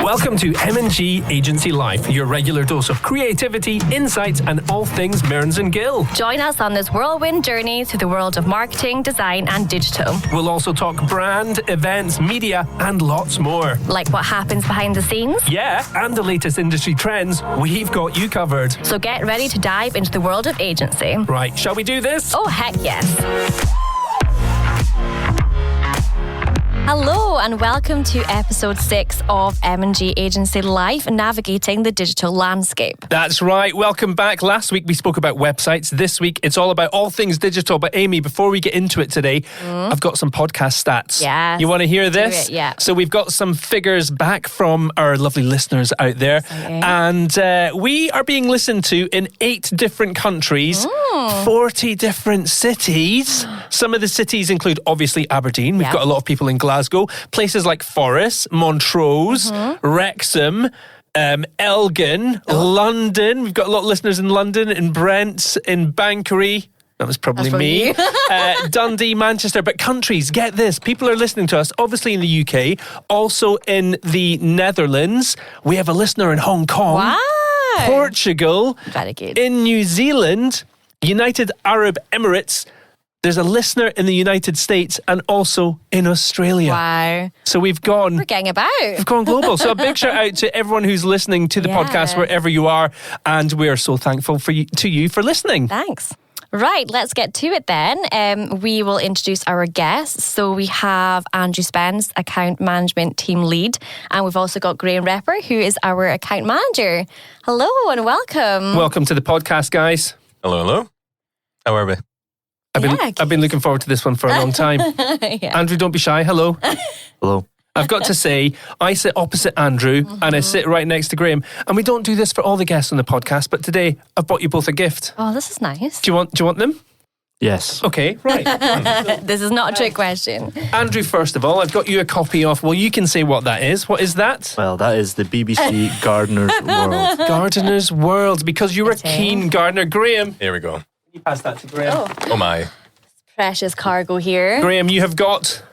Welcome to M&G Agency Life, your regular dose of creativity, insights, and all things Mearns and Gill. Join us on this whirlwind journey through the world of marketing, design, and digital. We'll also talk brand, events, media, and lots more. Like what happens behind the scenes? Yeah, and the latest industry trends, we've got you covered. So get ready to dive into the world of agency. Right, shall we do this? Oh, heck yes. Hello and welcome to episode 6 of M&G Agency Life, navigating the digital landscape. That's right. Welcome back. Last week we spoke about websites. This week it's all about all things digital. But Aimee, before we get into it today, I've got some podcast stats. Yes. You want to hear this? Do it, yeah. So we've got some figures back from our lovely listeners out there. Exciting. And we are being listened to in 8 different countries, 40 different cities. Some of the cities include, obviously, Aberdeen. We've got a lot of people in Glasgow. Places like Forres, Montrose, Wrexham, Elgin, London. We've got a lot of listeners in London, in Brent, in Banchory. That was probably me. Dundee, Manchester. But countries, get this. People are listening to us, obviously in the UK, also in the Netherlands. We have a listener in Hong Kong. Wow. Portugal. Very good. In New Zealand, United Arab Emirates. There's a listener in the United States and also in Australia. Wow. So we're getting about. We've gone global. So a big shout out to everyone who's listening to the podcast wherever you are. And we are so thankful to you for listening. Thanks. Right, let's get to it then. We will introduce our guests. So we have Andrew Spence, Account Management Team Lead. And we've also got Graham Repper, who is our Account Manager. Hello and welcome. Welcome to the podcast, guys. Hello. How are we? I've been looking forward to this one for a long time. Andrew, don't be shy. Hello. Hello. I've got to say, I sit opposite Andrew and I sit right next to Graham. And we don't do this for all the guests on the podcast, but today I've bought you both a gift. Oh, this is nice. Do you want them? Yes. Okay, right. This is not a trick question. Andrew, first of all, I've got you a copy of, well, you can say what that is. What is that? Well, that is the BBC Gardener's World. Gardener's World, because you're a keen gardener. Graham. Here we go. Can you pass that to Graham? Oh my. Precious cargo here. Graham, you have got...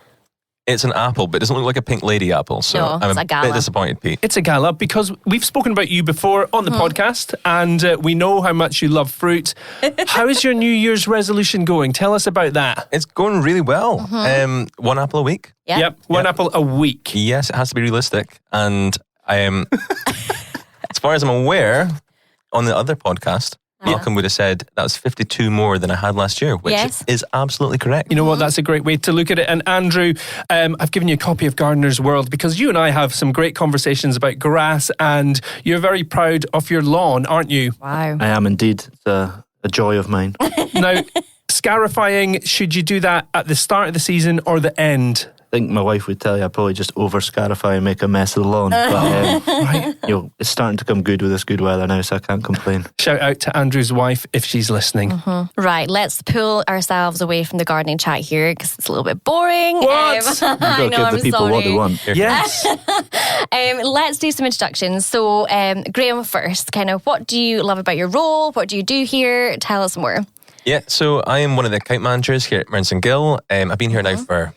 It's an apple, but it doesn't look like a pink lady apple. So No, I'm it's a a gala. bit disappointed, Pete. It's a gala because we've spoken about you before on the podcast and we know how much you love fruit. How is your New Year's resolution going? Tell us about that. It's going really well. One apple a week. Yep. One apple a week. Yes, it has to be realistic. And as far as I'm aware, on the other podcast, Malcolm would have said that was 52 more than I had last year, which is absolutely correct. You know what? That's a great way to look at it. And Andrew, I've given you a copy of Gardener's World because you and I have some great conversations about grass and you're very proud of your lawn, aren't you? Wow. I am indeed. It's a joy of mine. Now, scarifying, should you do that at the start of the season or the end? I think my wife would tell you I probably just over-scarify and make a mess of the lawn. But Right. it's starting to come good with this good weather now, so I can't complain. Shout out to Andrew's wife if she's listening. Right, let's pull ourselves away from the gardening chat here because it's a little bit boring. What? You've I got to know, give I'm the people sorry. what they want. Yes. Let's do some introductions. So, Graham first, kind of what do you love about your role? What do you do here? Tell us more. Yeah, so I am one of the account managers here at Mearns and Gill. I've been here now for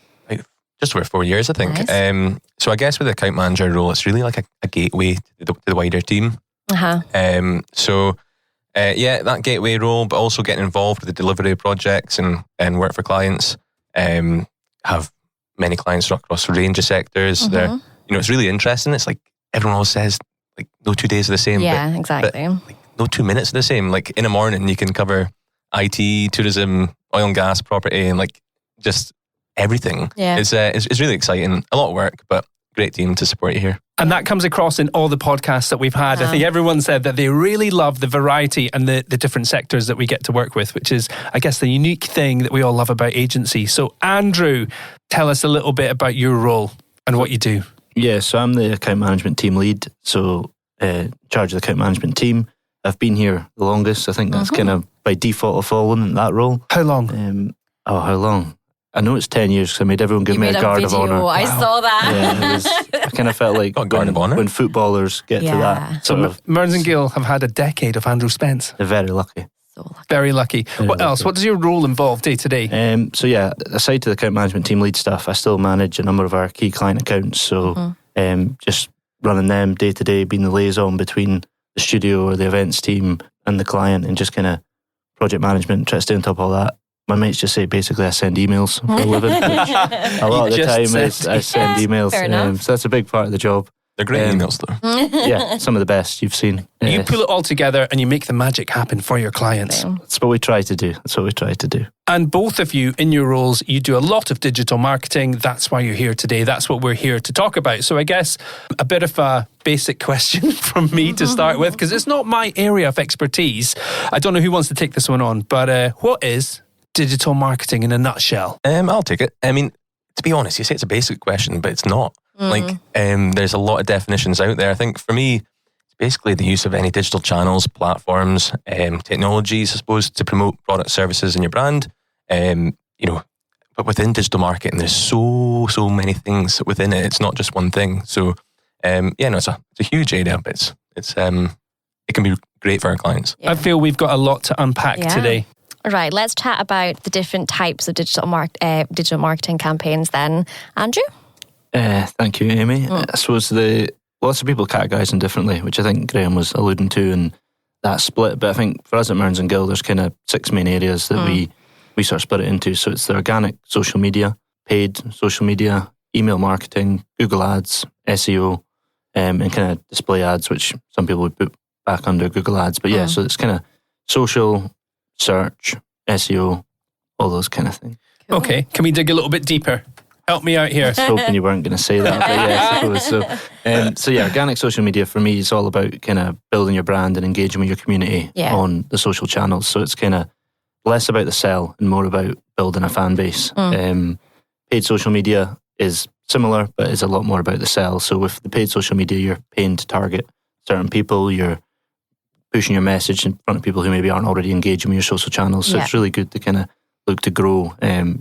just over 4 years, I think. Nice. So I guess with the account manager role, it's really like a gateway to the wider team. So that gateway role, but also getting involved with the delivery of projects and work for clients. Have many clients across a range of sectors. They're, it's really interesting. It's like everyone always says, like no 2 days are the same. Yeah, exactly. But, no 2 minutes are the same. Like in a morning, you can cover IT, tourism, oil and gas, property, and like just everything. Yeah. It's really exciting. A lot of work, but great team to support you here. And that comes across in all the podcasts that we've had. I think everyone said that they really love the variety and the different sectors that we get to work with, which is, I guess, the unique thing that we all love about agency. So, Andrew, tell us a little bit about your role and what you do. Yeah, so I'm the account management team lead, so in charge of the account management team. I've been here the longest. I think that's kind of by default I've fallen in that role. How long? How long? I know it's 10 years because I made everyone give me a guard of honour. I saw that. Yeah, I kind of felt like guard of honour? when footballers get to that. So Mearns and Gill have had a decade of Andrew Spence. They're very lucky. So lucky. Very lucky. What else? What does your role involve day to day? So yeah, aside to the account management team lead stuff, I still manage a number of our key client accounts. So just running them day to day, being the liaison between the studio or the events team and the client, and just kind of project management, try to stay on top of all that. My mates just say basically I send emails for a living, which a lot of the time is I send emails. So that's a big part of the job. They're great emails though. Yeah, some of the best you've seen. You pull it all together and you make the magic happen for your clients. That's what we try to do. And both of you, in your roles, you do a lot of digital marketing. That's why you're here today. That's what we're here to talk about. So I guess a bit of a basic question from me to start with, because it's not my area of expertise. I don't know who wants to take this one on, but what is digital marketing in a nutshell? I'll take it. I mean, to be honest, you say it's a basic question, but it's not. There's a lot of definitions out there. I think for me, it's basically the use of any digital channels, platforms, technologies, I suppose, to promote product, services in your brand. But within digital marketing, there's so many things within it. It's not just one thing. So, it's a huge area, but it can be great for our clients. Yeah. I feel we've got a lot to unpack today. Right, let's chat about the different types of digital marketing campaigns then. Andrew? Thank you, Aimee. I suppose lots of people categorise them differently, which I think Graham was alluding to in that split. But I think for us at Mearns & Gill, there's kind of 6 main areas that we sort of split it into. So it's the organic social media, paid social media, email marketing, Google Ads, SEO, and kind of display ads, which some people would put back under Google Ads. But so it's kind of social, search, SEO, all those kind of things. Cool. Okay, can we dig a little bit deeper? Help me out here. I was hoping you weren't going to say that, but I suppose so. Organic social media for me is all about kind of building your brand and engaging with your community on the social channels. So it's kind of less about the sell and more about building a fan base. Paid social media is similar, but is a lot more about the sell. So with the paid social media, you're paying to target certain people. You're pushing your message in front of people who maybe aren't already engaging with your social channels. So it's really good to kind of look to grow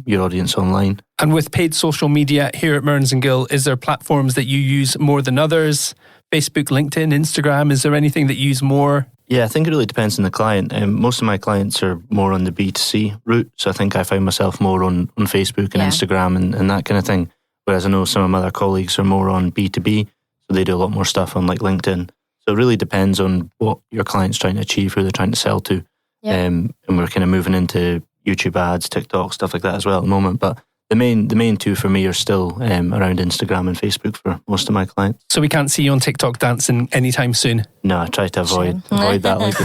your audience online. And with paid social media here at Mearns & Gill, is there platforms that you use more than others? Facebook, LinkedIn, Instagram, is there anything that you use more? Yeah, I think it really depends on the client. Most of my clients are more on the B2C route. So I think I find myself more on Facebook and Instagram and that kind of thing. Whereas I know some of my other colleagues are more on B2B. So they do a lot more stuff on like LinkedIn. So it really depends on what your client's trying to achieve, who they're trying to sell to. And we're kind of moving into YouTube ads, TikTok, stuff like that as well at the moment. But the main two for me are still around Instagram and Facebook for most of my clients. So we can't see you on TikTok dancing anytime soon? No, I try to avoid that like the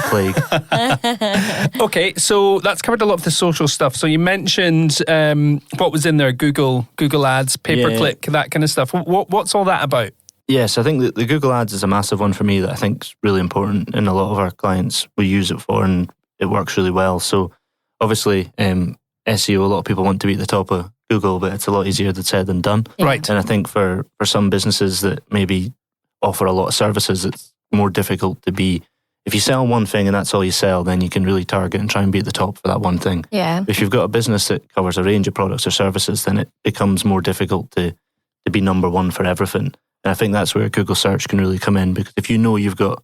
plague. Okay, so that's covered a lot of the social stuff. So you mentioned what was in there, Google Ads, pay-per-click, that kind of stuff. What's all that about? Yes, I think that the Google Ads is a massive one for me that I think is really important, and a lot of our clients will use it for, and it works really well. So obviously, SEO, a lot of people want to be at the top of Google, but it's a lot easier said than done. Right. And I think for some businesses that maybe offer a lot of services, it's more difficult to be. If you sell one thing and that's all you sell, then you can really target and try and be at the top for that one thing. Yeah. If you've got a business that covers a range of products or services, then it becomes more difficult to be number one for everything. And I think that's where Google search can really come in, because if you know you've got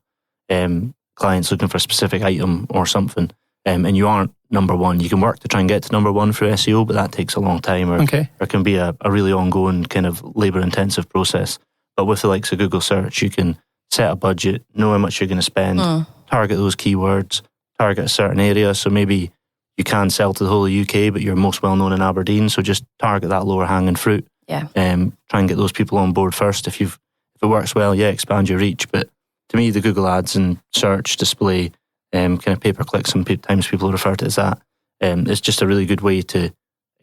clients looking for a specific item or something, and you aren't number one, you can work to try and get to number one through SEO, but that takes a long time, or can be a really ongoing kind of labour-intensive process. But with the likes of Google search, you can set a budget, know how much you're going to spend, target those keywords, target a certain area. So maybe you can sell to the whole of the UK, but you're most well known in Aberdeen, so just target that lower hanging fruit. Yeah. Try and get those people on board first. If it works well, expand your reach. But to me, the Google Ads and search, display, kind of pay-per-click, sometimes people refer to it as that. It's just a really good way to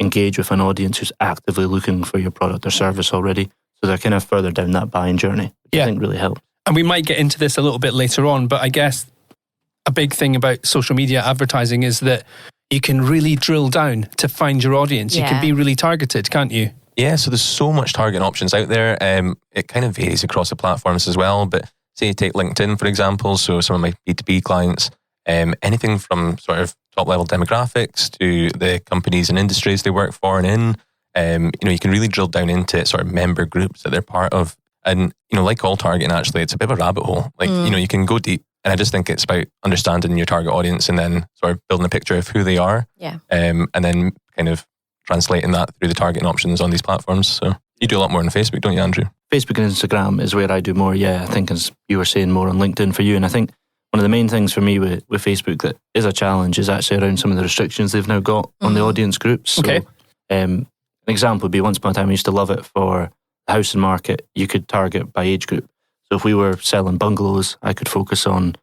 engage with an audience who's actively looking for your product or service already. So they're kind of further down that buying journey, which I think really helps. And we might get into this a little bit later on, but I guess a big thing about social media advertising is that you can really drill down to find your audience. You can be really targeted, can't you? Yeah, so there's so much targeting options out there. It kind of varies across the platforms as well. But say you take LinkedIn, for example, so some of my B2B clients, anything from sort of top-level demographics to the companies and industries they work for and in, you can really drill down into sort of member groups that they're part of. And, like all targeting, actually, it's a bit of a rabbit hole. Like, you can go deep. And I just think it's about understanding your target audience and then sort of building a picture of who they are. Yeah. And then kind of translating that through the targeting options on these platforms. So You do a lot more on Facebook, don't you, Andrew? Facebook and Instagram is where I do more, yeah. I think, as you were saying, more on LinkedIn for you. And I think one of the main things for me with Facebook that is a challenge is actually around some of the restrictions they've now got on the audience groups. So, an example would be, once upon a time I used to love it for the housing market, you could target by age group. So if we were selling bungalows, I could focus on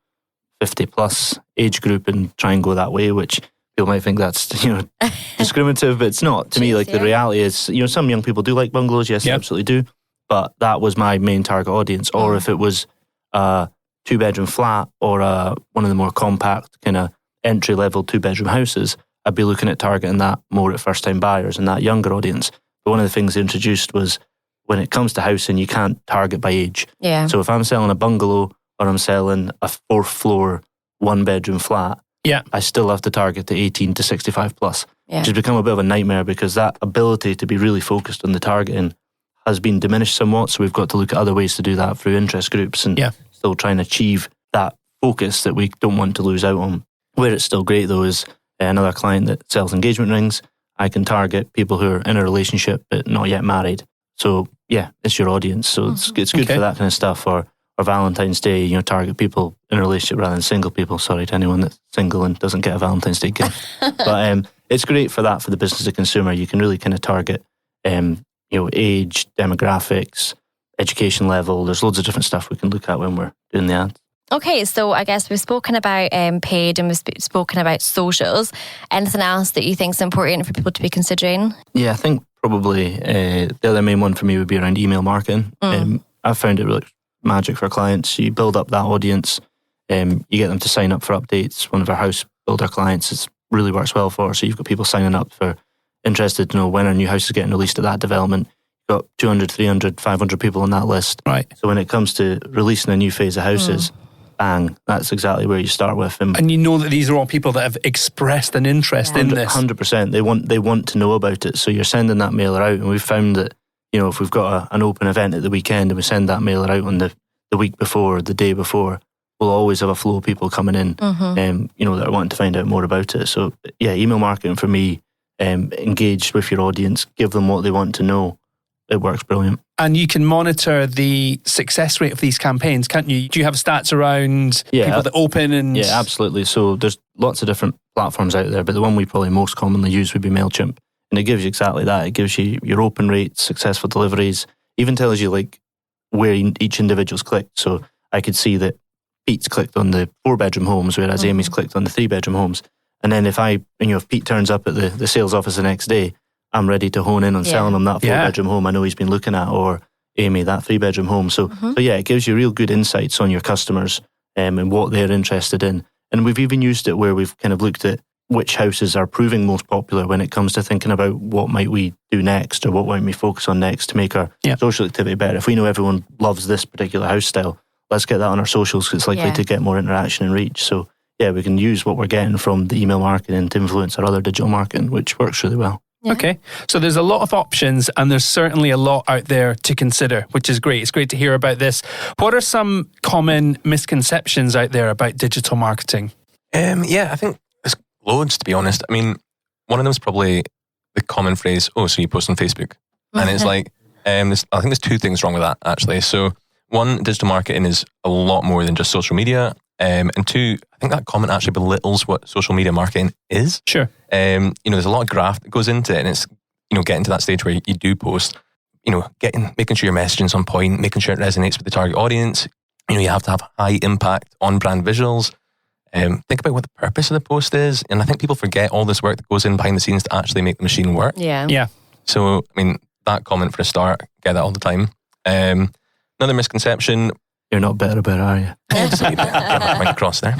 50 plus age group and try and go that way, which people might think that's discriminative, but it's not. To me, the reality is, some young people do like bungalows. Yes, they absolutely do. But that was my main target audience. Or if it was a 2-bedroom flat or one of the more compact kind of entry-level 2-bedroom houses, I'd be looking at targeting that more at first-time buyers and that younger audience. But one of the things they introduced was, when it comes to housing, you can't target by age. Yeah. So if I'm selling a bungalow or I'm selling a 4th floor 1-bedroom flat, I still have to target the 18 to 65 plus, which has become a bit of a nightmare because that ability to be really focused on the targeting has been diminished somewhat. So we've got to look at other ways to do that through interest groups and still try and achieve that focus that we don't want to lose out on. Where it's still great though is another client that sells engagement rings. I can target people who are in a relationship but not yet married. So it's your audience. So it's good for that kind of stuff. Or Valentine's Day, target people in a relationship rather than single people. Sorry to anyone that's single and doesn't get a Valentine's Day gift. But it's great for that, for the business to consumer. You can really kind of target, age, demographics, education level. There's loads of different stuff we can look at when we're doing the ads. Okay, so I guess we've spoken about paid and we've spoken about socials. Anything else that you think is important for people to be considering? Yeah, I think probably the other main one for me would be around email marketing. I've found it really magic for clients. You build up that audience, you get them to sign up for updates. One of our house builder clients, it really works well for. So you've got people signing up for interested to know when our new house is getting released at that development. You've got 200, 300, 500 people on that list. Right. So when it comes to releasing a new phase of houses, bang, that's exactly where you start with. And you know that these are all people that have expressed an interest in this. 100%. They want to know about it. So you're sending that mailer out, and we've found that, if we've got an open event at the weekend and we send that mailer out on the week before, the day before, we'll always have a flow of people coming in, that are wanting to find out more about it. So email marketing for me, engage with your audience, give them what they want to know. It works brilliant. And you can monitor the success rate of these campaigns, can't you? Do you have stats around people that open? Yeah, absolutely. So there's lots of different platforms out there, but the one we probably most commonly use would be MailChimp. And it gives you exactly that. It gives you your open rates, successful deliveries, even tells you where each individual's clicked. So I could see that Pete's clicked on the 4-bedroom homes, whereas Amy's clicked on the 3-bedroom homes. And then if Pete turns up at the sales office the next day, I'm ready to hone in on selling him that 4-bedroom home I know he's been looking at, or Aimee, that 3-bedroom home. So it gives you real good insights on your customers and what they're interested in. And we've even used it where we've kind of looked at which houses are proving most popular when it comes to thinking about what might we do next or what might we focus on next to make our social activity better. If we know everyone loves this particular house style, let's get that on our socials because it's likely to get more interaction and reach. So we can use what we're getting from the email marketing to influence our other digital marketing, which works really well. Yeah. Okay, so there's a lot of options and there's certainly a lot out there to consider, which is great. It's great to hear about this. What are some common misconceptions out there about digital marketing? I think there's loads, to be honest. I mean, one of them is probably the common phrase, so you post on Facebook. And it's I think there's 2 things wrong with that, actually. So one, digital marketing is a lot more than just social media. And 2, I think that comment actually belittles what social media marketing is. Sure. There's a lot of graft that goes into it, and it's, getting to that stage where you do post, making sure your messaging's on point, making sure it resonates with the target audience. You have to have high impact on brand visuals. Think about what the purpose of the post is. And I think people forget all this work that goes in behind the scenes to actually make the machine work. Yeah. So, that comment for a start, get that all the time. Another misconception. You're not better about it, are you? Get that point across there.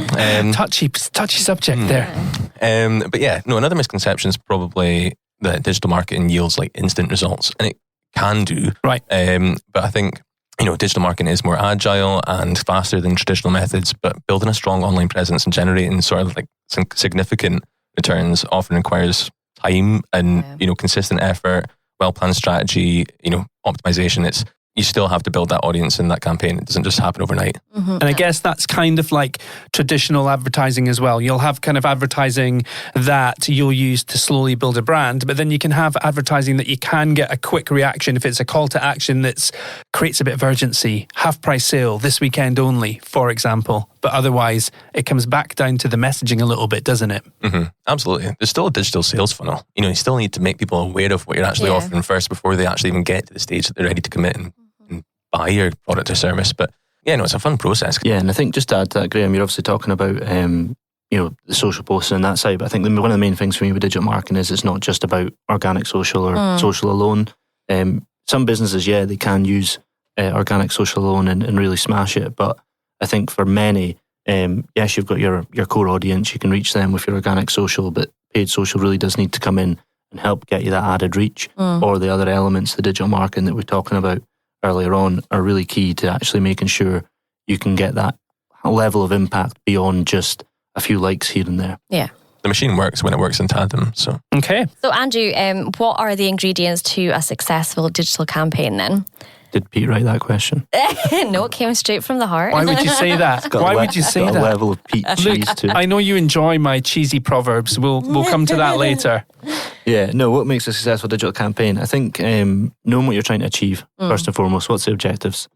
Touchy subject there. Another misconception is probably that digital marketing yields instant results, and it can do. Right. But I think digital marketing is more agile and faster than traditional methods. But building a strong online presence and generating sort of some significant returns often requires time and consistent effort, well planned strategy, optimization. you still have to build that audience in that campaign. It doesn't just happen overnight. And I guess that's kind of like traditional advertising as well. You'll have kind of advertising that you'll use to slowly build a brand, but then you can have advertising that you can get a quick reaction if it's a call to action that creates a bit of urgency. Half price sale this weekend only, for example. But otherwise, it comes back down to the messaging a little bit, doesn't it? Absolutely. There's still a digital sales funnel. You still need to make people aware of what you're actually offering first before they actually even get to the stage that they're ready to commit and buy your product or service. But it's a fun process. Yeah, and I think just to add to that, Graham, you're obviously talking about the social posting and that side, but I think one of the main things for me with digital marketing is it's not just about organic social or social alone. Some businesses, they can use organic social alone and really smash it, but I think for many, yes, you've got your core audience, you can reach them with your organic social, but paid social really does need to come in and help get you that added reach, or the other elements, the digital marketing that we're talking about earlier on, are really key to actually making sure you can get that level of impact beyond just a few likes here and there. Yeah. The machine works when it works in tandem. So okay. So Andrew, what are the ingredients to a successful digital campaign then? Did Pete write that question? No, it came straight from the heart. Why would you say that? Why would you say that? A level of Pete cheese too. I know you enjoy my cheesy proverbs. We'll come to that later. Yeah, no, what makes a successful digital campaign? I think knowing what you're trying to achieve, first and foremost. What's the objectives?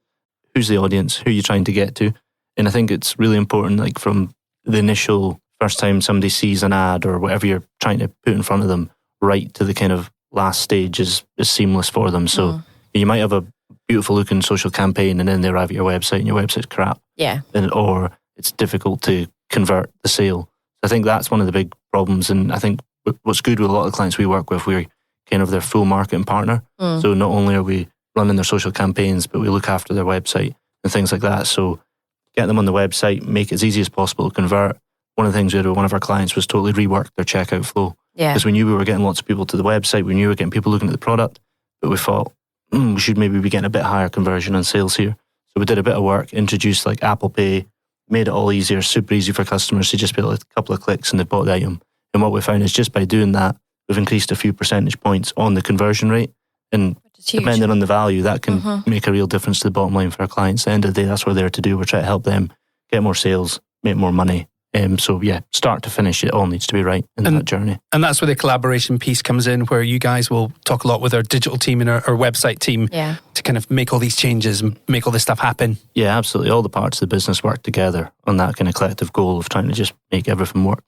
Who's the audience? Who are you trying to get to? And I think it's really important, like from the initial first time somebody sees an ad or whatever you're trying to put in front of them, right to the kind of last stage is seamless for them. So you might have a beautiful looking social campaign and then they arrive at your website and your website's crap. Yeah. Or it's difficult to convert the sale. I think that's one of the big problems. And I think what's good with a lot of the clients we work with, we're kind of their full marketing partner. So not only are we running their social campaigns, but we look after their website and things like that. So get them on the website, make it as easy as possible to convert. One of the things we did with one of our clients was totally rework their checkout flow. Yeah. Because we knew we were getting lots of people to the website, we knew we were getting people looking at the product, but we thought, we should maybe be getting a bit higher conversion on sales here. So we did a bit of work, introduced like Apple Pay, made it all easier, super easy for customers to just pay a couple of clicks and they bought the item. And what we found is just by doing that, we've increased a few percentage points on the conversion rate. And depending on the value, that can make a real difference to the bottom line for our clients. At the end of the day, that's what we're there to do. We're trying to help them get more sales, make more money. So start to finish, it all needs to be right in that journey. And that's where the collaboration piece comes in, where you guys will talk a lot with our digital team and our website team to kind of make all these changes and make all this stuff happen. Yeah, absolutely. All the parts of the business work together on that kind of collective goal of trying to just make everything work.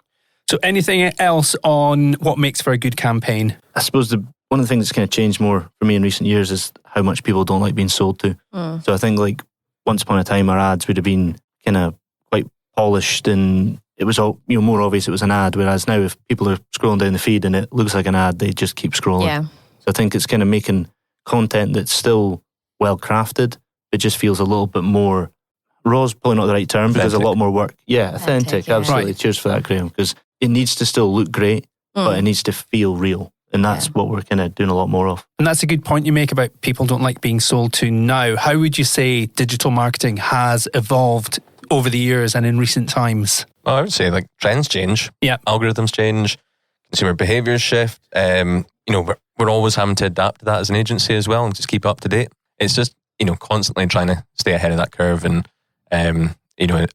So anything else on what makes for a good campaign? I suppose one of the things that's kind of changed more for me in recent years is how much people don't like being sold to. So I think like once upon a time our ads would have been kind of quite polished and it was all more obvious it was an ad, whereas now if people are scrolling down the feed and it looks like an ad, they just keep scrolling. Yeah. So I think it's kind of making content that's still well crafted, it just feels a little bit more raw is probably not the right term, because there's a lot more work. Yeah, authentic, absolutely. Right. Cheers for that, Graham, because it needs to still look great, but it needs to feel real. And that's what we're kind of doing a lot more of. And that's a good point you make about people don't like being sold to now. How would you say digital marketing has evolved over the years and in recent times? Well, I would say like trends change, algorithms change, consumer behaviours shift. We're always having to adapt to that as an agency as well and just keep up to date. It's just constantly trying to stay ahead of that curve and and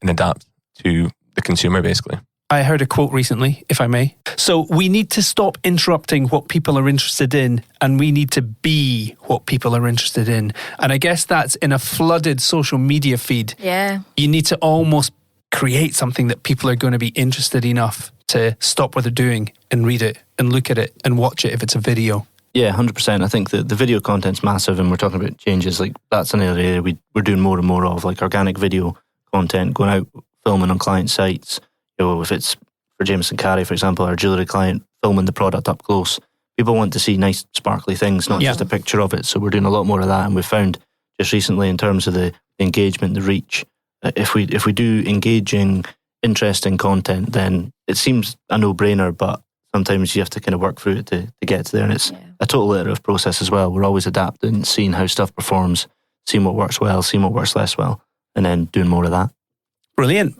adapt to the consumer basically. I heard a quote recently, if I may. So we need to stop interrupting what people are interested in, and we need to be what people are interested in. And I guess that's in a flooded social media feed. Yeah. You need to almost create something that people are going to be interested enough to stop what they're doing and read it and look at it and watch it if it's a video. Yeah, 100%. I think the video content's massive, and we're talking about changes. Like that's an area we're doing more and more of, like organic video content, going out, filming on client sites. If it's for Jameson Carey, for example, our jewellery client, filming the product up close. People want to see nice, sparkly things, not just a picture of it. So we're doing a lot more of that. And we've found just recently in terms of the engagement, the reach, if we do engaging, interesting content, then it seems a no-brainer, but sometimes you have to kind of work through it to get to there. And it's a total iterative process as well. We're always adapting, seeing how stuff performs, seeing what works well, seeing what works less well, and then doing more of that. Brilliant.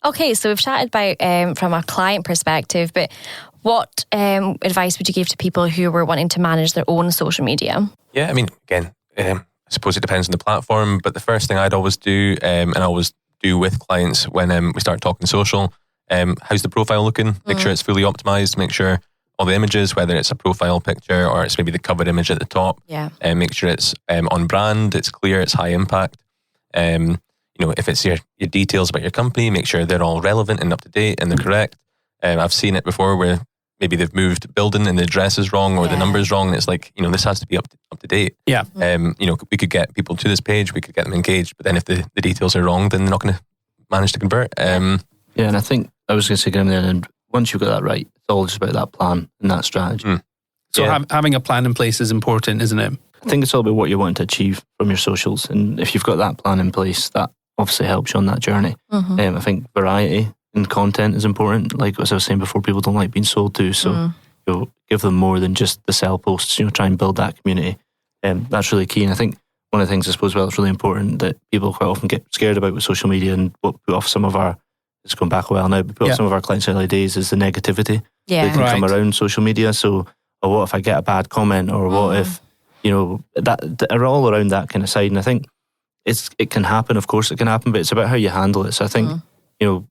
Okay, so we've chatted about from a client perspective, but what advice would you give to people who were wanting to manage their own social media? Yeah, I mean, again, I suppose it depends on the platform, but the first thing I'd always do, and I always do with clients when we start talking social, how's the profile looking? Make sure it's fully optimized. Make sure all the images, whether it's a profile picture or it's maybe the cover image at the top, make sure it's on brand, it's clear, it's high impact. If it's your details about your company, make sure they're all relevant and up to date and they're correct. I've seen it before where maybe they've moved building and the address is wrong or the number's wrong. And it's like, this has to be up to date. Yeah. We could get people to this page, we could get them engaged, but then if the details are wrong, then they're not going to manage to convert. And I think I was going to say, Graham, and once you've got that right, it's all just about that plan and that strategy. So having a plan in place is important, isn't it? I think it's all about what you want to achieve from your socials. And if you've got that plan in place, that obviously helps you on that journey. I think variety in content is important. Like as I was saying before, people don't like being sold to, so give them more than just the sell posts. Try and build that community. That's really key. And I think one of the things I suppose it's really important that people quite often get scared about with social media and what put off some of our, it's gone back a while now, but put off some of our clients' early days is the negativity that can come around social media. So, what if I get a bad comment, or what if that are all around that kind of side. And I think it can happen. Of course, it can happen, but it's about how you handle it. So I think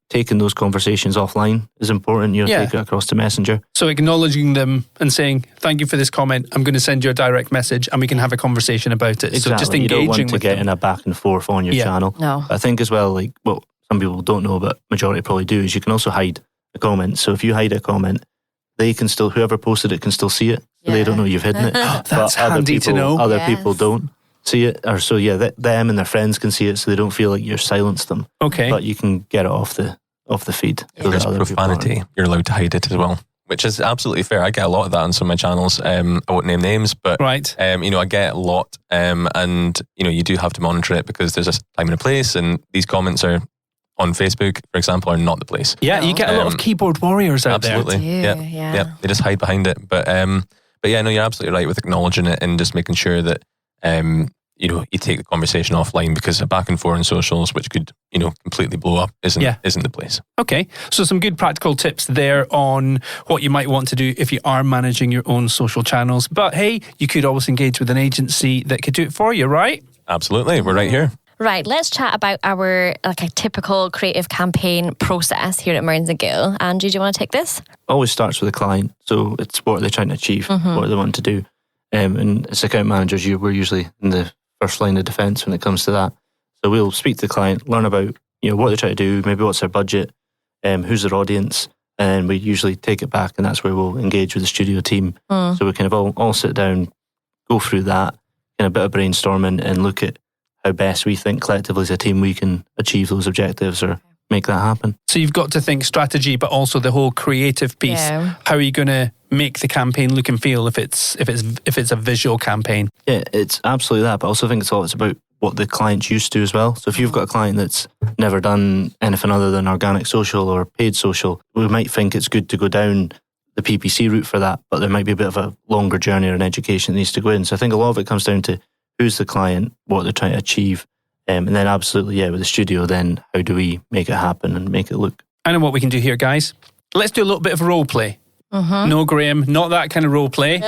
taking those conversations offline is important. Take it across to Messenger. So acknowledging them and saying, thank you for this comment, I'm going to send you a direct message and we can have a conversation about it. Exactly. So just engaging you don't want to with get them. in a back and forth on your channel. No. I think as well, like what some people don't know, but majority probably do, is you can also hide a comment. So if you hide a comment, they can still, whoever posted it can still see it. So they don't know you've hidden it. That's handy to know. Other people don't see it, or so them and their friends can see it, so they don't feel like you're silenced them. Okay, but you can get it off the feed. If there's profanity, you're allowed to hide it as well, which is absolutely fair. I get a lot of that on some of my channels. I won't name names, but I get a lot, and you do have to monitor it because there's a time and a place, and these comments are on Facebook, for example, are not the place. Yeah, you get a lot of keyboard warriors out there. Absolutely, yeah. They just hide behind it, but yeah, no, you're absolutely right with acknowledging it and just making sure that you take the conversation offline, because a back and forth on socials, which could completely blow up, isn't the place. Okay, so some good practical tips there on what you might want to do if you are managing your own social channels. But hey, you could always engage with an agency that could do it for you, right? Absolutely, we're right here. Right, let's chat about our a typical creative campaign process here at Mearns & Gill. Andrew, do you want to take this? Always starts with the client. So it's what are they trying to achieve, what do they want to do. And as account managers, we're usually in the first line of defence when it comes to that. So we'll speak to the client, learn about what they're trying to do, maybe what's their budget, who's their audience, and we usually take it back, and that's where we'll engage with the studio team. So we kind of all sit down, go through that, kind of a bit of brainstorming, and look at how best we think collectively as a team we can achieve those objectives or make that happen. So you've got to think strategy, but also the whole creative piece. Yeah. How are you going to make the campaign look and feel if it's a visual campaign? Yeah, it's absolutely that. But I also think it's about what the client's used to as well. So if you've got a client that's never done anything other than organic social or paid social, we might think it's good to go down the PPC route for that, but there might be a bit of a longer journey or an education that needs to go in. So I think a lot of it comes down to who's the client, what they're trying to achieve, and then absolutely, with the studio, then how do we make it happen and make it look? I know what we can do here, guys. Let's do a little bit of role play. No, Graham, not that kind of role play.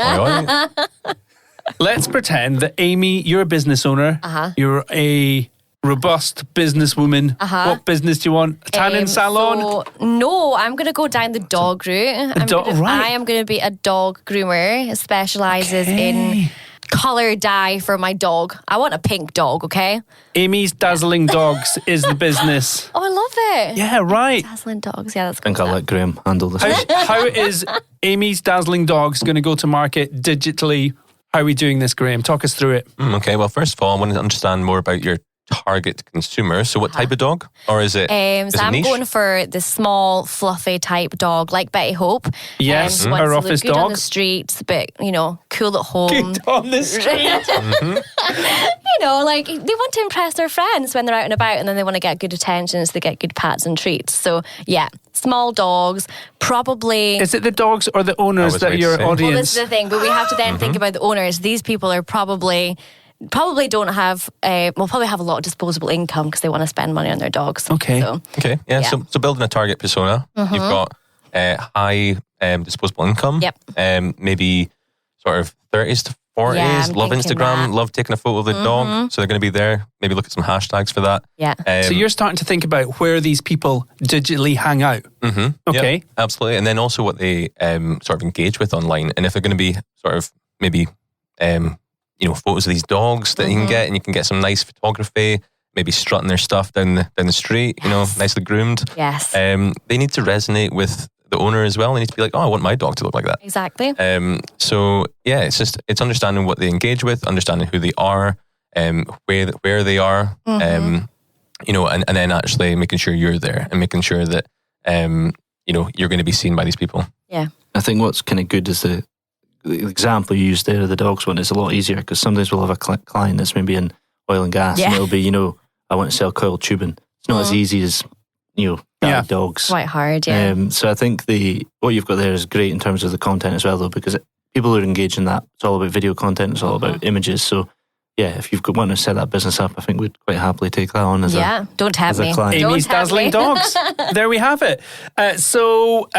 Let's pretend that Aimee, you're a business owner. You're a robust businesswoman. What business do you want? A tanning salon? No, I'm going to go down the dog route. I am going to be a dog groomer. It specialises in colour dye for my dog. I want a pink dog, okay? Aimee's Dazzling Dogs is the business. Oh, I love it. Yeah, right. Dazzling Dogs, yeah, that's good. I think I'll let Graham handle this. How is Aimee's Dazzling Dogs going to go to market digitally? How are we doing this, Graham? Talk us through it. Okay, well, first of all, I want to understand more about your target consumer. So what type of dog? Or is it so I'm going for the small, fluffy type dog, like Betty Hope. Yes, her office good dog. On the streets, but, cool at home. Good on the street. They want to impress their friends when they're out and about, and then they want to get good attention, so they get good pats and treats. So, yeah, small dogs, probably... Is it the dogs or the owners that are your audience? Well, this is the thing, but we have to then think about the owners. These people are probably don't have, probably have a lot of disposable income because they want to spend money on their dogs. Okay. Yeah. So building a target persona, you've got high disposable income. Yep. Maybe sort of 30s to 40s, love Instagram, love taking a photo of the dog. So they're going to be there. Maybe look at some hashtags for that. Yeah. So you're starting to think about where these people digitally hang out. Okay. Yep, absolutely. And then also what they sort of engage with online. And if they're going to be sort of maybe, photos of these dogs that you can get, and you can get some nice photography, maybe strutting their stuff down the street, nicely groomed. Yes. They need to resonate with the owner as well. They need to be like, I want my dog to look like that. Exactly. So yeah, it's understanding what they engage with, understanding who they are, where they are, and then actually making sure you're there and making sure that you're going to be seen by these people. Yeah. I think what's kind of good is the example you used there of the dogs one is a lot easier, because sometimes we'll have a client that's maybe in oil and gas, and it'll be, I want to sell coiled tubing. It's not as easy as, dogs. Quite hard, yeah. So I think what you've got there is great in terms of the content as well, though, because people are engaged in that. It's all about video content. It's all about images. So yeah, if you've want to set that business up, I think we'd quite happily take that on as don't tempt me. client. Aimee's Dazzling Dogs. There we have it. So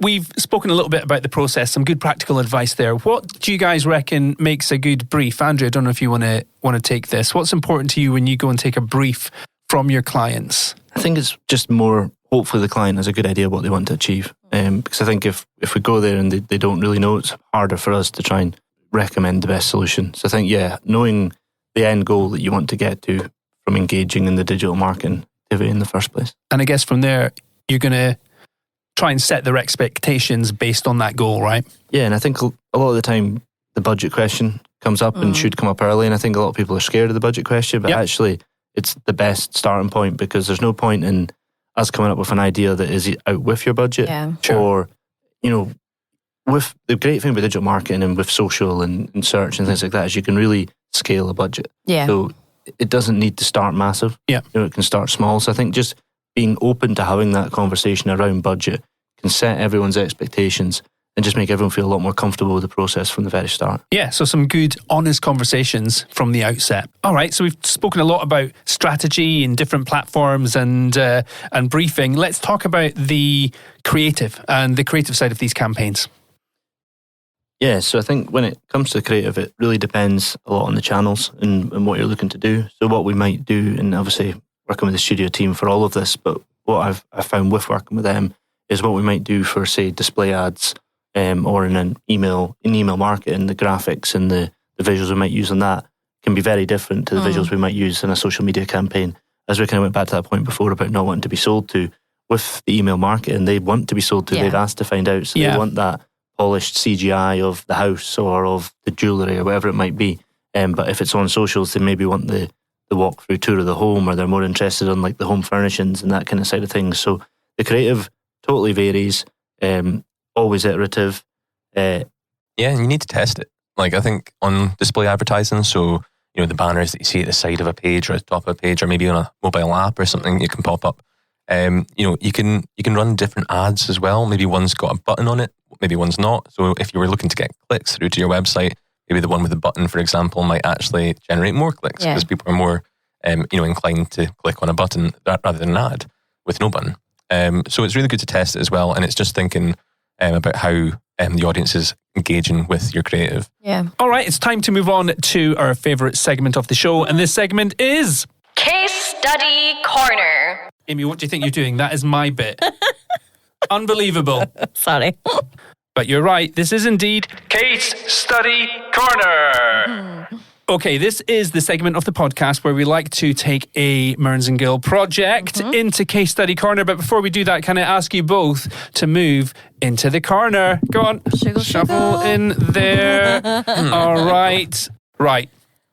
we've spoken a little bit about the process, some good practical advice there. What do you guys reckon makes a good brief? Andrew, I don't know if you want to take this. What's important to you when you go and take a brief from your clients? I think it's just more, hopefully the client has a good idea what they want to achieve. Because I think if we go there and they don't really know, it's harder for us to try and recommend the best solution. So I think, knowing the end goal that you want to get to from engaging in the digital marketing activity in the first place. And I guess from there, you're going to try and set their expectations based on that goal, right? Yeah, and I think a lot of the time the budget question comes up and should come up early, and I think a lot of people are scared of the budget question, but actually it's the best starting point, because there's no point in us coming up with an idea that is out with your budget, or, with the great thing about digital marketing and with social and search and things like that is you can really scale a budget. Yeah. So it doesn't need to start massive. Yeah. It can start small. So I think just being open to having that conversation around budget can set everyone's expectations and just make everyone feel a lot more comfortable with the process from the very start. Yeah, so some good, honest conversations from the outset. All right, so we've spoken a lot about strategy and different platforms and briefing. Let's talk about the creative and the creative side of these campaigns. Yeah, so I think when it comes to creative, it really depends a lot on the channels and what you're looking to do. So what we might do, and obviously working with the studio team for all of this, but what I've found with working with them is what we might do for, say, display ads, or in an email marketing, the graphics and the visuals we might use on that can be very different to the visuals we might use in a social media campaign. As we kind of went back to that point before about not wanting to be sold to, with the email marketing, they want to be sold to. They've asked to find out, so they want that polished CGI of the house or of the jewellery or whatever it might be. But if it's on socials, they maybe want the walkthrough tour of the home, or they're more interested in like the home furnishings and that kind of side of things. So the creative totally varies, always iterative. And you need to test it. Like I think on display advertising, so the banners that you see at the side of a page or at the top of a page, or maybe on a mobile app or something, you can pop up. You can run different ads as well. Maybe one's got a button on it, maybe one's not. So if you were looking to get clicks through to your website, maybe the one with the button, for example, might actually generate more clicks because people are more, inclined to click on a button rather than an ad with no button. So it's really good to test it as well, and it's just thinking about how the audience is engaging with your creative. Yeah. All right, it's time to move on to our favourite segment of the show, and this segment is Case Study Corner. Aimee, what do you think you're doing? That is my bit. Unbelievable. Sorry. But you're right, this is indeed Case Study Corner. Okay, this is the segment of the podcast where we like to take a Mearns and Gill project into Case Study Corner. But before we do that, can I ask you both to move into the corner? Go on, shuffle in there. All right. Right.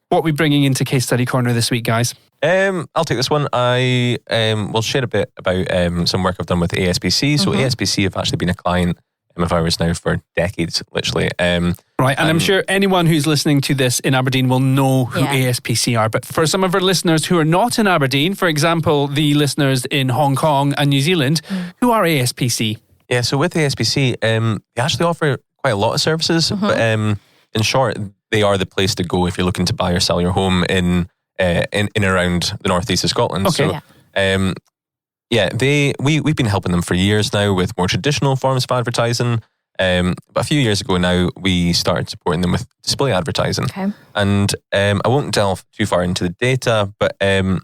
What are we bringing into Case Study Corner this week, guys? I'll take this one. I will share a bit about some work I've done with ASBC. So ASBC have actually been a client of ours now for decades, literally. Right, and I'm sure anyone who's listening to this in Aberdeen will know who ASPC are. But for some of our listeners who are not in Aberdeen, for example, the listeners in Hong Kong and New Zealand, who are ASPC? Yeah, so with ASPC, they actually offer quite a lot of services. But in short, they are the place to go if you're looking to buy or sell your home in around the northeast of Scotland. Okay. So, we've been helping them for years now with more traditional forms of advertising. But a few years ago now, we started supporting them with display advertising. Okay. And I won't delve too far into the data, but they're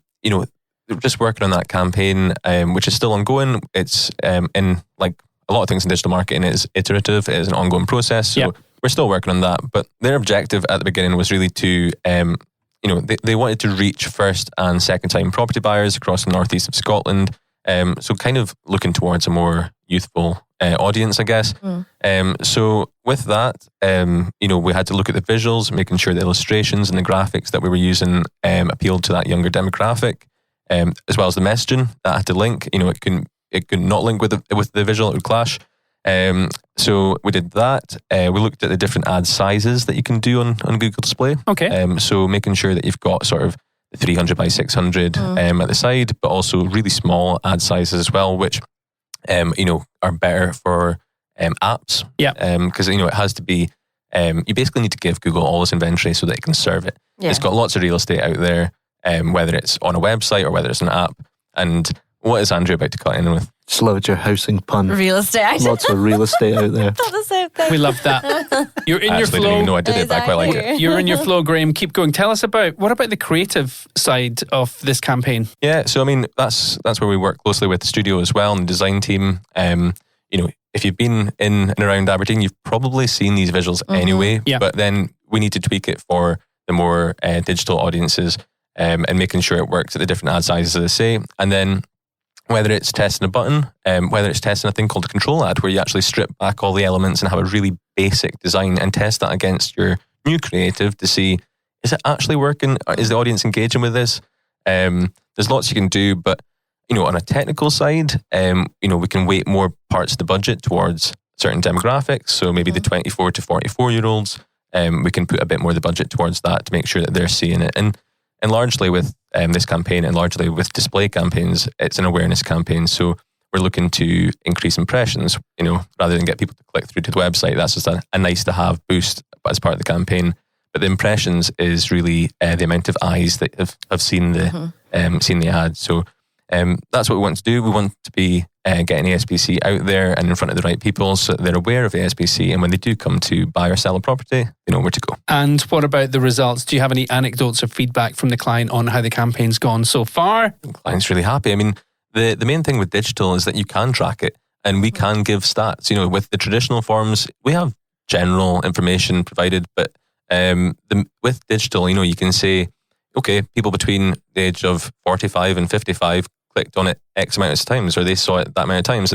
just working on that campaign, which is still ongoing. It's in like a lot of things in digital marketing, it's iterative, it is an ongoing process. So we're still working on that. But their objective at the beginning was really to, they wanted to reach first and second time property buyers across the northeast of Scotland. So kind of looking towards a more youthful audience, I guess. So with that, we had to look at the visuals, making sure the illustrations and the graphics that we were using appealed to that younger demographic, as well as the messaging that had to link. It could not link with the visual; it would clash. So we did that. We looked at the different ad sizes that you can do on Google Display. Okay. So making sure that you've got sort of 300 by 600 at the side, but also really small ad sizes as well, which are better for apps. Yeah. Because it has to be. You basically need to give Google all this inventory so that it can serve it. Yeah. It's got lots of real estate out there, whether it's on a website or whether it's an app. And what is Andrew about to cut in with? Just loved your housing pun. Real estate. Lots of real estate out there. Thought the same thing. We love that. You're in your Actually, flow. didn't even know I did it, but I quite like it. You're in your flow, Graham. Keep going. Tell us what about the creative side of this campaign? Yeah, so I mean that's where we work closely with the studio as well and the design team. If you've been in and around Aberdeen, you've probably seen these visuals anyway. Yeah. But then we need to tweak it for the more digital audiences and making sure it works at the different ad sizes, as I say. And then whether it's testing a button, whether it's testing a thing called a control ad, where you actually strip back all the elements and have a really basic design and test that against your new creative to see, is it actually working? Is the audience engaging with this? There's lots you can do, but on a technical side, we can weight more parts of the budget towards certain demographics. So maybe the 24 to 44-year-olds, we can put a bit more of the budget towards that to make sure that they're seeing it. And largely with this campaign and largely with display campaigns, it's an awareness campaign. So we're looking to increase impressions, rather than get people to click through to the website. That's just a nice to have boost as part of the campaign. But the impressions is really the amount of eyes that have seen the ad. So that's what we want to do. We want to be getting ASPC out there and in front of the right people so that they're aware of ASPC, and when they do come to buy or sell a property, they know where to go. And what about the results? Do you have any anecdotes or feedback from the client on how the campaign's gone so far? The client's really happy. I mean, the main thing with digital is that you can track it and we can give stats. With the traditional forms, we have general information provided, but with digital, you can say, okay, people between the age of 45 and 55 clicked on it X amount of times, or they saw it that amount of times.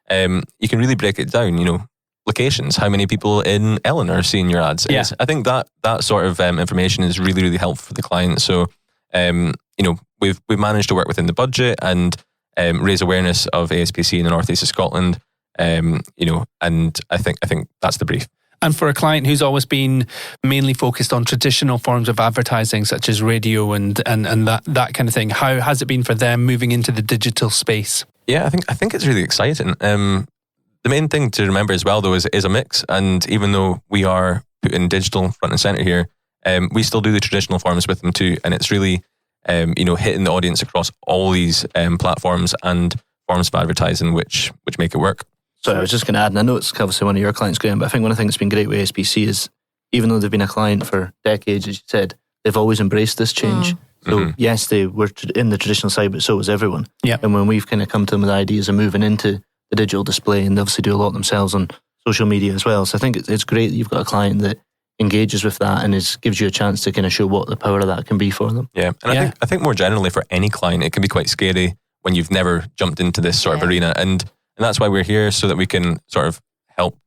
And you can really break it down, locations, how many people in Ellen are seeing your ads. Yeah. I think that sort of information is really, really helpful for the client. So, we've managed to work within the budget and raise awareness of ASPC in the northeast of Scotland. And I think that's the brief. And for a client who's always been mainly focused on traditional forms of advertising, such as radio and that kind of thing, how has it been for them moving into the digital space? Yeah, I think it's really exciting. The main thing to remember as well, though, is a mix. And even though we are putting digital front and centre here, we still do the traditional forms with them too. And it's really, hitting the audience across all these platforms and forms of advertising, which make it work. So I was just going to add, and I know it's obviously one of your clients, Graham, but I think one of the things that's been great with ASPC is, even though they've been a client for decades, as you said, they've always embraced this change. So yes, they were in the traditional side, but so was everyone. Yeah. And when we've kind of come to them with ideas of moving into the digital display, and they obviously do a lot themselves on social media as well. So I think it's great that you've got a client that engages with that and gives you a chance to kind of show what the power of that can be for them. Yeah. And I think more generally for any client, it can be quite scary when you've never jumped into this sort of arena. And that's why we're here, so that we can sort of help,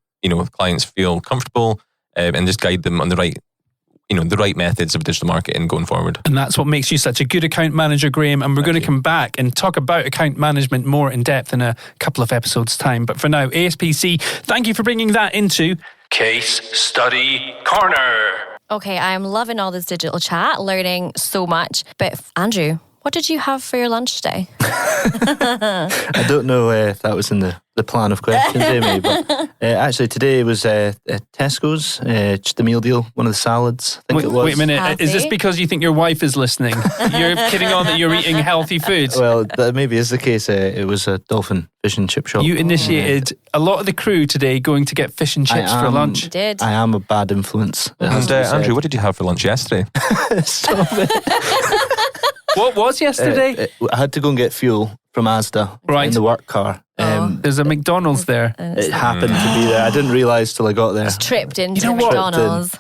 clients feel comfortable and just guide them on the right methods of digital marketing going forward. And that's what makes you such a good account manager, Graham. And we're going to come back and talk about account management more in depth in a couple of episodes' time. But for now, ASPC, thank you for bringing that into Case Study Corner. Okay, I'm loving all this digital chat, learning so much. But Andrew, What did you have for your lunch today? I don't know if that was in the plan of questions, Aimee, but actually today was Tesco's, just a meal deal, one of the salads. I think it was. Wait a minute, is this because you think your wife is listening? You're kidding on that you're eating healthy food? Well, that maybe is the case. It was a Dolphin fish and chip shop. You initiated a lot of the crew today going to get fish and chips for lunch. You did. I am a bad influence. And Andrew, what did you have for lunch yesterday? Stop it. What was yesterday? I had to go and get fuel from Asda in the work car. There's a McDonald's there. It happened to be there. I didn't realise till I got there. Just tripped into McDonald's.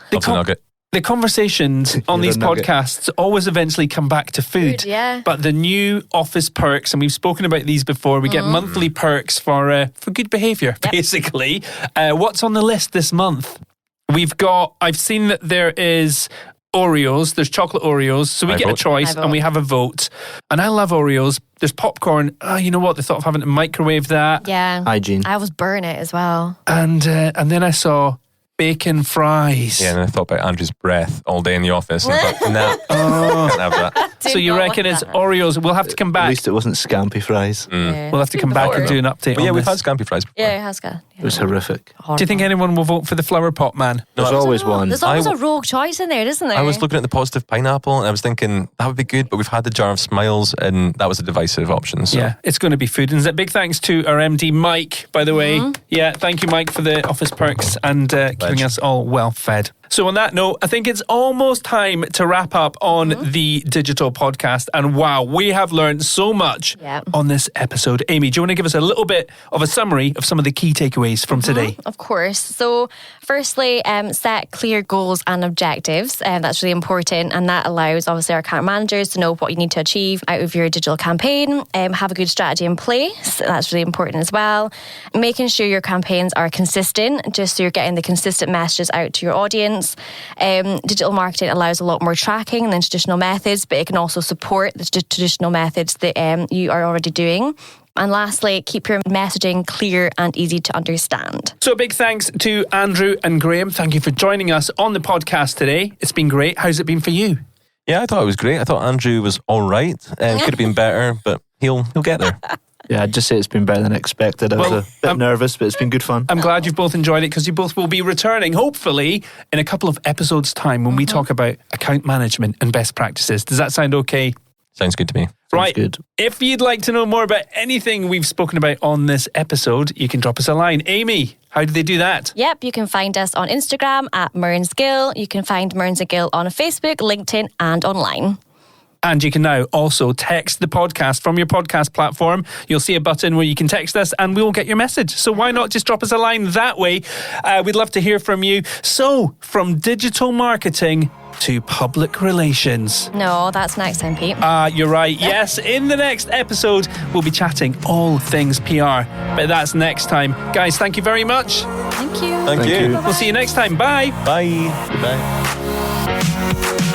The conversations on these podcasts always eventually come back to food. Yeah. But the new office perks, and we've spoken about these before, we get monthly perks for good behaviour, basically. What's on the list this month? I've seen that there is Oreos, there's chocolate Oreos, so we get a choice and we have a vote. And I love Oreos. There's popcorn. You know what? They thought of having to microwave that. Yeah. Hygiene. I always burn it as well. And then I saw bacon fries. Yeah, and I thought about Andrew's breath all day in the office. And I thought, nah, can't have that. So you reckon it's Oreos? We'll have to come back. At least it wasn't scampi fries. Yeah. We'll have to come back and do an update But on we've this. had scampi fries before. Yeah, it has got. It was horrific. Do you think anyone will vote for the flower pot man? There's always one. There's always a rogue choice in there, isn't there? I was looking at the positive pineapple and I was thinking that would be good, but we've had the jar of smiles and that was a divisive option. So. Yeah, it's going to be food. And big thanks to our MD, Mike, by the way. Yeah, thank you, Mike, for the office perks and keeping us all well fed. So on that note, I think it's almost time to wrap up on the digital podcast. And wow, we have learned so much on this episode. Aimee, do you want to give us a little bit of a summary of some of the key takeaways from today? Of course. So firstly, set clear goals and objectives. That's really important. And that allows obviously our account managers to know what you need to achieve out of your digital campaign. Have a good strategy in place. That's really important as well. Making sure your campaigns are consistent, just so you're getting the consistent messages out to your audience. Digital marketing allows a lot more tracking than traditional methods, but it can also support the traditional methods that you are already doing. And lastly, keep your messaging clear and easy to understand. So big thanks to Andrew and Graham. Thank you for joining us on the podcast today. It's been great. How's it been for you? Yeah, I thought it was great. I thought Andrew was all right. Could have been better, but he'll get there. Yeah, I'd just say it's been better than expected. I was a bit nervous, but it's been good fun. I'm glad you've both enjoyed it because you both will be returning, hopefully, in a couple of episodes' time when we talk about account management and best practices. Does that sound okay? Sounds good to me. Right. Good. If you'd like to know more about anything we've spoken about on this episode, you can drop us a line. Aimee, how do they do that? Yep, you can find us on Instagram at Mearns Gill. You can find Mearns and Gill on Facebook, LinkedIn and online. And you can now also text the podcast from your podcast platform. You'll see a button where you can text us and we will get your message. So why not just drop us a line that way? We'd love to hear from you. So from digital marketing to public relations. No, that's next time, Pete. You're right. Yes, in the next episode, we'll be chatting all things PR. But that's next time. Guys, thank you very much. Thank you. Thank you. We'll see you next time. Bye. Bye. Goodbye.